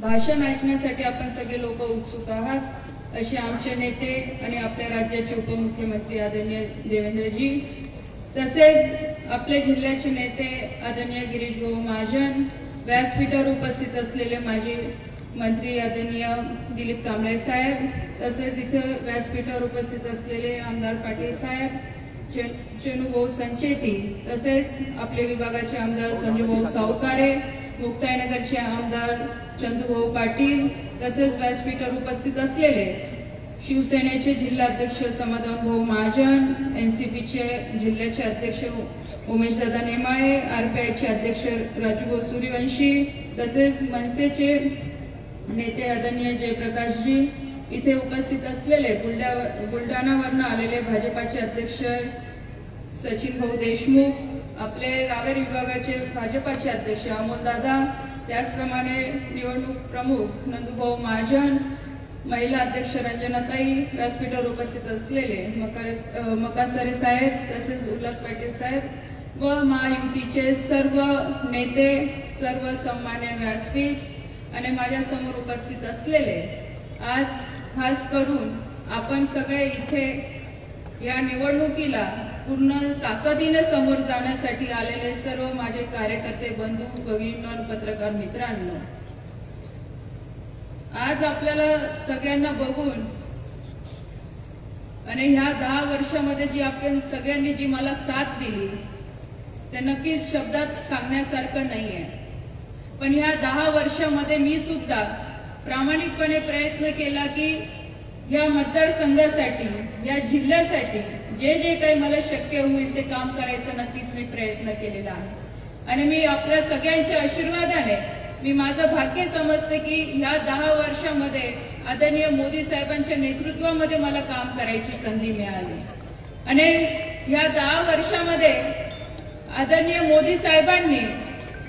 भाषण ऐकण्यासाठी आपण सगळे लोक उत्सुक आहात असे आमचे नेते आणि आपल्या राज्याचे उपमुख्यमंत्री आदरणीय देवेंद्रजी, तसेच आपल्या जिल्ह्याचे नेते आदरणीय गिरीश भाऊ महाजन, व्यासपीठावर उपस्थित असलेले माजी मंत्री आदरणीय दिलीप कांबळे साहेब, तसेच इथे व्यासपीठावर उपस्थित असलेले आमदार पाटील साहेब, चेनूभाऊ संचेती, तसेच आपले विभागाचे आमदार संजूभाऊ सावकारे, मुक्ताईनगरचे आमदार चंदूभाऊ पाटील, तसेच व्यासपीठावर उपस्थित असलेले शिवसेनेचे जिल्हाध्यक्ष समाधानभाऊ महाजन, एनसीपीचे जिल्ह्याचे अध्यक्ष उमेशदादा नेमाळे, आरपीआयचे अध्यक्ष राजूभाऊ सूर्यवंशी, तसेच मनसेचे नेते आदरणीय जयप्रकाशजी, इथे उपस्थित असलेले बुलढाणावरून आलेले भाजपाचे अध्यक्ष सचिन भाऊ देशमुख, आपले रावेर विभागाचे भाजपाचे अध्यक्ष अमोलदादा, त्याचप्रमाणे निवडणूक प्रमुख नंदूभाऊ महाजन, महिला अध्यक्ष रंजनाताई, व्यासपीठावर उपस्थित असलेले मकासरे साहेब, तसेच उल्हास पाटील साहेब व महायुतीचे सर्व नेते, सर्व सन्मान्य व्यासपीठ आणि माझ्या समोर उपस्थित असलेले, आज खास करून आपण सगळे इथे या निवडणुकीला पूर्ण ताकदीने समोर जाण्यासाठी आलेले सर्व माझे कार्यकर्ते बंधू भगिनींनो, पत्रकार मित्रांनो, आज आपल्याला सगळ्यांना बघून आणि ह्या 10 वर्षामध्ये जी आपण सगळ्यांनी जी मला साथ दिली ते नक्कीच शब्दात सांगण्यासारखं नाहीये, पण ह्या 10 वर्षामध्ये मी सुद्धा प्रामाणिकपणे प्रयत्न केला की या मतदारसंघासाठी, या जिल्ह्यासाठी जे जे काही मला शक्य होईल ते काम करायचं नक्कीच मी प्रयत्न केलेला आहे। आणि मी आपल्या सगळ्यांच्या आशीर्वादाने मी माझं भाग्य समजते की ह्या 10 वर्षामध्ये आदरणीय मोदी साहेबांच्या नेतृत्वामध्ये मला काम करायची संधी मिळाली। आणि ह्या 10 वर्षामध्ये आदरणीय मोदी साहेबांनी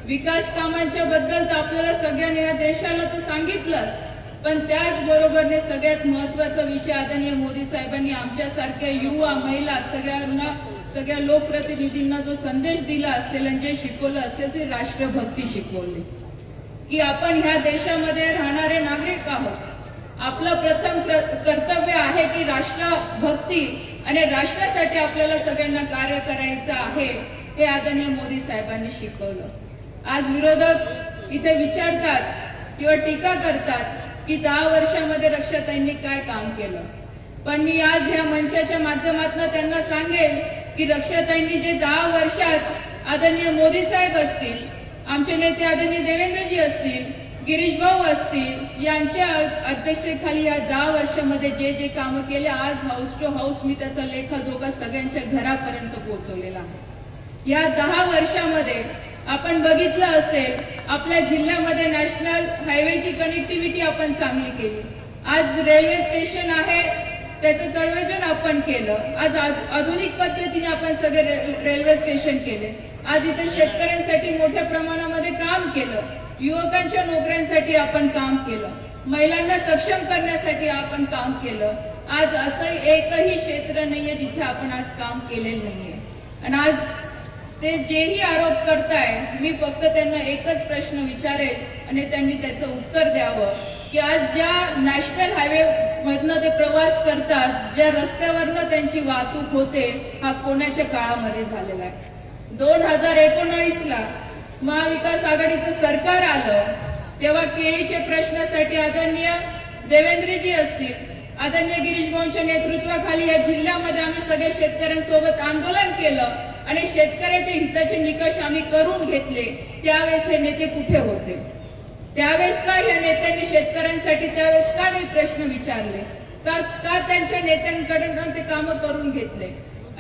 विकास कामांच्या बद्दल तर आपल्याला सगळ्यांनी या देशाला तर सांगितलंच, पण त्याचबरोबरने सगळ्यात महत्त्वाचा विषय आदरणीय मोदी साहेबांनी आमच्यासारख्या युवा, महिला, सगळ्या लोकप्रतिनिधींना जो संदेश दिला असेल आणि जे शिकवलं असेल ते राष्ट्रभक्ती शिकवली की आपण ह्या देशामध्ये राहणारे नागरिक आहोत। आपलं प्रथम कर्तव्य आहे की राष्ट्रभक्ती आणि राष्ट्रासाठी आपल्याला सगळ्यांना कार्य करायचं आहे, हे आदरणीय मोदी साहेबांनी शिकवलं। आज विरोधक इथे विचारतात किंवा टीका करतात की 10 वर्षामध्ये रक्षाताईंनी काय काम केलं, पण मी आज ह्या मंचाच्या माध्यमातून त्यांना सांगेल की रक्षाताईंनी जे 10 वर्षात आदरणीय मोदी साहेब असतील, आमचे नेते आदरणीय देवेंद्रजी असतील, गिरीश भाऊ असतील, यांच्या अध्यक्षतेखाली या 10 वर्षामध्ये जे जे काम केले, आज हाऊस टू हाऊस मी त्याचा लेखाजोखा सगळ्यांच्या घरापर्यंत पोहोचवलेला आहे। या 10 वर्षामध्ये आपण बघितलं असेल आपल्या जिल्ह्यामध्ये नॅशनल हायवेची कनेक्टिव्हिटी आपण चांगली केली। आज रेल्वे स्टेशन आहे त्याचं कन्वर्जन आपण केलं, आज आधुनिक पद्धतीने आपण सगळे रेल्वे स्टेशन केले। आज इथे शेतकऱ्यांसाठी मोठ्या प्रमाणामध्ये काम केलं, युवकांच्या नोकऱ्यांसाठी आपण काम केलं, महिलांना सक्षम करण्यासाठी आपण काम केलं। आज असं एकही क्षेत्र नाहीये जिथे आपण आज काम केलेलं नाहीये। आणि आज ते जेही आरोप करताय, मी फक्त त्यांना एकच प्रश्न विचारेल आणि त्यांनी त्याचं उत्तर द्यावं की आज ज्या नॅशनल हायवे मधनं ते प्रवास करतात, ज्या रस्त्यावरनं त्यांची वाहतूक होते, हा कोणाच्या काळामध्ये झालेला आहे? 2019ला महाविकास आघाडीचं सरकार आलं तेव्हा केळीच्या प्रश्नासाठी आदरणीय देवेंद्रजी असतील, आदरणीय गिरीश भाऊंच्या नेतृत्वाखाली या जिल्ह्यामध्ये आम्ही सगळे शेतकऱ्यांसोबत आंदोलन केलं आणि शेतकऱ्याच्या हिताचे निकष आम्ही करून घेतले। त्यावेळेस हे नेते कुठे होते? त्यावेळेस का या नेत्यांनी शेतकऱ्यांसाठी त्यावेळेस का मी प्रश्न विचारले? का त्यांच्या नेत्यांकडून ते काम करून घेतले?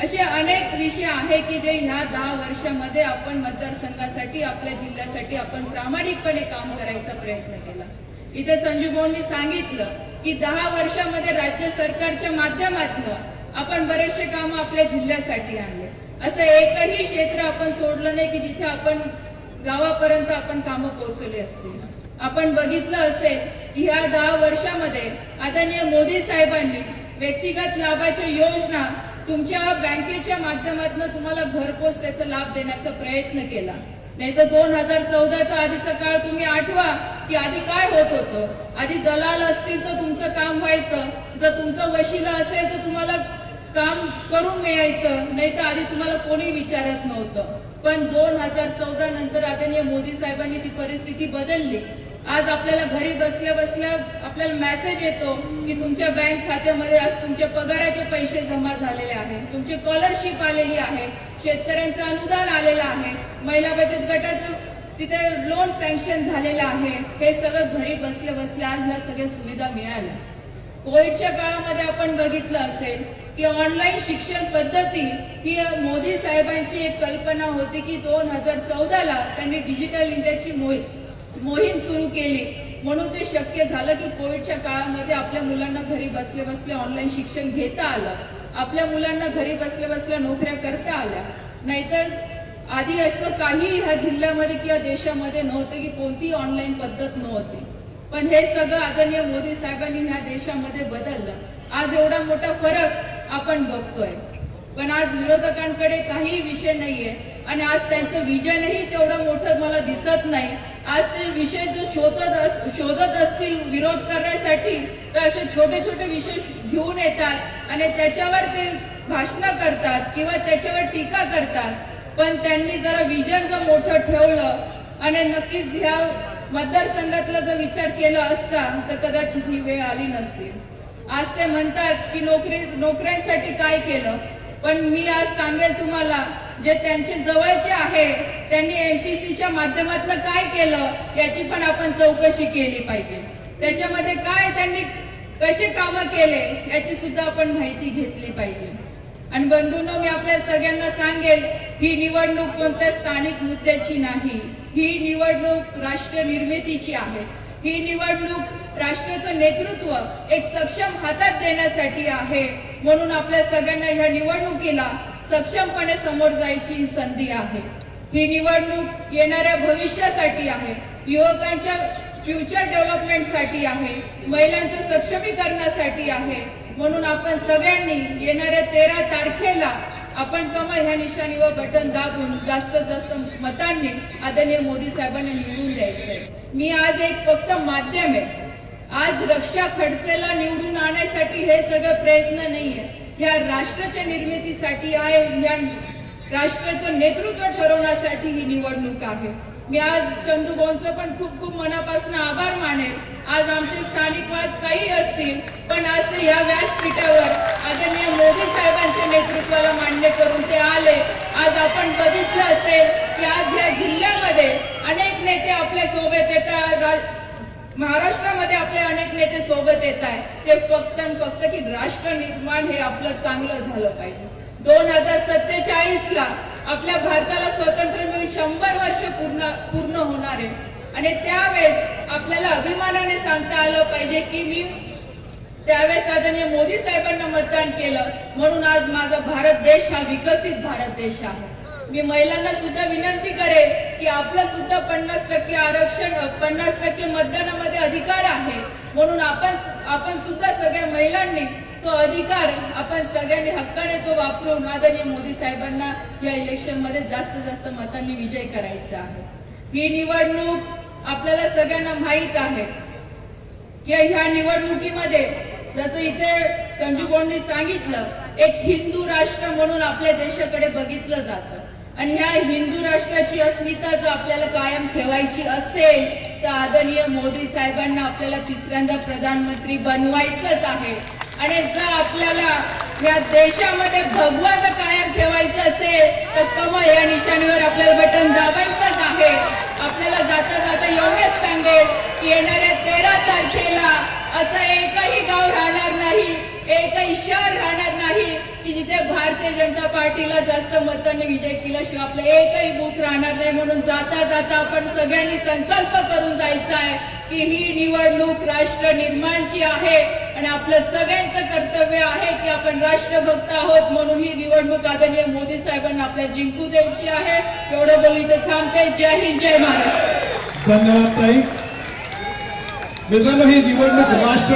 असे अनेक विषय आहे की जे ह्या 10 वर्षामध्ये आपण मतदारसंघासाठी, आपल्या जिल्ह्यासाठी आपण प्रामाणिकपणे काम करायचा प्रयत्न केला। इथे संजू भाऊंनी सांगितलं की 10 वर्षामध्ये राज्य सरकारच्या माध्यमातून आपण बरेचसे काम आपल्या जिल्ह्यासाठी आणले। असं एकही क्षेत्र आपण सोडलं नाही की जिथे आपण गावापर्यंत आपण कामं पोहोचवली असतील। आपण बघितलं असेल की ह्या 10 वर्षामध्ये आदरणीय मोदी साहेबांनी व्यक्तिगत लाभाच्या योजना तुमच्या बँकेच्या माध्यमातून तुम्हाला घरपोच त्याचा लाभ देण्याचा प्रयत्न केला। नाही तर 2014चा आधीचा काळ तुम्ही आठवा की आधी काय होत होतं. आधी दलाल असतील तर तुमचं काम व्हायचं, जर तुमचं वशिला असेल तर तुम्हाला काम करून मिळायचं, नाही तर आधी तुम्हाला कोणी विचारत नव्हतं. पण 2014 नंतर आदरणीय मोदी साहेबांनी ती परिस्थिती बदलली. आज आपल्याला घरी बसल्या बसल्या आपल्याला मेसेज येतो की तुमच्या बँक खात्यामध्ये आज तुमच्या पगाराचे पैसे जमा झालेले आहेत, तुमची स्कॉलरशिप आलेली आहे, शेतकऱ्यांचं अनुदान आलेलं आहे, महिला बचत गटाचं तिथे लोन सँक्शन झालेलं आहे. हे सगळं घरी बसल्या बसल्या आज ह्या सगळ्या सुविधा मिळाल्या. कोविडच्या काळामध्ये आपण बघितलं असेल की ऑनलाईन शिक्षण पद्धती ही मोदी साहेबांची एक कल्पना होती की 2014ला त्यांनी डिजिटल इंडियाची मोहीम सुरू केली, म्हणून ते शक्य झालं की कोविडच्या काळामध्ये आपल्या मुलांना घरी बसल्या बसल्या ऑनलाईन शिक्षण घेता आलं, आपल्या मुलांना घरी बसल्या बसल्या नोकऱ्या करता आल्या. नाहीतर आधी असं काही ह्या जिल्ह्यामध्ये किंवा देशामध्ये नव्हतं की कोणती ऑनलाईन पद्धत नव्हती. पण हे सगळं आदरणीय मोदी साहेबांनी ह्या देशामध्ये बदललं. आज एवढा मोठा फरक आपण बघतोय. पण आज विरोधकांकडे काही विषय नाहीये आणि आज त्यांचं विजनही तेवढं मोठं मला दिसत नाही. आज ते विषय जो शोधत असतील विरोध करण्यासाठी तर असे छोटे छोटे विषय घेऊन येतात आणि त्याच्यावर ते भाषणं करतात किंवा त्याच्यावर टीका करतात. पण त्यांनी जरा विजन जर मोठं ठेवलं आणि नक्कीच ह्या मतदारसंघातला जर विचार केला असता तर कदाचित ही वेळ आली नसती. आज ते म्हणतात की नोकऱ्यांसाठी काय केलं, पण मी आज सांगेल तुम्हाला जे त्यांचे जवळचे आहे त्यांनी एमपीसीच्या माध्यमातून काय केलं याची पण आपण चौकशी केली पाहिजे. त्याच्यामध्ये काय त्यांनी कसे कामं केले याची सुद्धा आपण माहिती घेतली पाहिजे. आणि बंधूंनो, मी आपल्या सगळ्यांना सांगेल ही निवडणूक कोणत्या स्थानिक मुद्द्याची नाही, ही निवडणूक राष्ट्र निर्मितीची आहे. ही निवडणूक राष्ट्राचं नेतृत्व एक सक्षम हातात देण्यासाठी आहे. म्हणून आपल्या सगळ्यांना ह्या निवडणुकीला सक्षमपणे समोर जायची संधी आहे. ही निवडणूक येणाऱ्या भविष्यासाठी आहे, युवकांच्या फ्युचर डेव्हलपमेंटसाठी आहे, महिलांच्या सक्षमीकरणासाठी आहे. म्हणून आपण सगळ्यांनी येणाऱ्या 13 तारखेला आपण कमळ ह्या निशाणीवर बटन दाबून जास्तीत जास्त मतांनी आदरणीय मोदी साहेबांना निवडून द्यायचंय. मी आज एक फक्त माध्यम आहे. आज रक्षा खडसेला निवडून आणण्यासाठी हे सगळं प्रयत्न नाहीये, ह्या राष्ट्राच्या निर्मितीसाठी आहे, ह्या राष्ट्राचं नेतृत्व ठरवण्यासाठी ही निवडणूक आहे. मी आज चंदू भाऊंचं पण खूप खूप मनापासून आभार मानेल. आज आमचे स्थानिक वाद काही असतील पण आज ते या व्यासपीठावर आदरणीय मोदी साहेबांच्या नेतृत्वाला मान्य करून ते आले. आज आपण बघितलं असेल की आज या जिल्ह्यामध्ये अनेक नेते आपल्या सोबत येतात, महाराष्ट्रामध्ये आपले अनेक नेते सोबत येत आहेत. ते फक्त की राष्ट्र निर्माण हे आपलं चांगलं झालं पाहिजे. 2047ला आपल्या भारताला स्वातंत्र्य मिळून 100 वर्ष पूर्ण होणार आहे आणि त्यावेळेस आपल्याला अभिमानाने सांगता आलं पाहिजे की मी त्यावेळेस आदरणीय मोदी साहेबांना मतदान केलं, म्हणून आज माझा भारत देश हा विकसित भारत देश आहे. मी महिलांना सुद्धा विनंती करेन की आपलं सुद्धा 50% आरक्षण, 50% मतदानामध्ये अधिकार आहे. म्हणून आपण सुद्धा सगळ्या महिलांनी तो अधिकार आपण सगळ्यांनी हक्काने तो वापरून आदरणीय मोदी साहेबांना या इलेक्शन मध्ये जास्तीत जास्त मतांनी विजय करायचा आहे. ही निवडणूक आपल्याला सगळ्यांना माहित आहे की ह्या निवडणुकीमध्ये जसं इथे संजू भाऊंनी सांगितलं, एक हिंदू राष्ट्र म्हणून आपल्या देशाकडे बघितलं जातं आणि ह्या हिंदू राष्ट्राची अस्मिता जर आपल्याला कायम ठेवायची असेल तर आदरणीय मोदी साहेबांना आपल्याला तिसऱ्यांदा प्रधानमंत्री बनवायचंच आहे. आणि जर आपल्याला या देशामध्ये भगवा जर कायम ठेवायचं असेल तर कमळ या निशाणीवर आपल्याला बटन दाबायचंच आहे. आपल्याला जाता जाता एवढंच सांगेल की येणाऱ्या 13 तारखेला असं एकही गाव राहणार नाही, एकही शहर राहणार नाही की जिथे भारतीय जनता पार्टीला जास्त मतांनी विजय केल्याशिवाय आपलं एकही बूथ राहणार नाही. म्हणून जाता जाता आपण सगळ्यांनी संकल्प करून जायचा आहे की ही निवडणूक राष्ट्र निर्माणची आहे आणि आपलं सगळ्यांचं कर्तव्य आहे की आपण राष्ट्रभक्त आहोत. म्हणून ही निवडणूक आदरणीय मोदी साहेबांना आपल्या जिंकू द्यायची आहे. एवढं बोलू इथे थांबते. जय हिंद, जय महाराष्ट्र. धन्यवाद ताई. मित्रांनो, ही निवडणूक राष्ट्र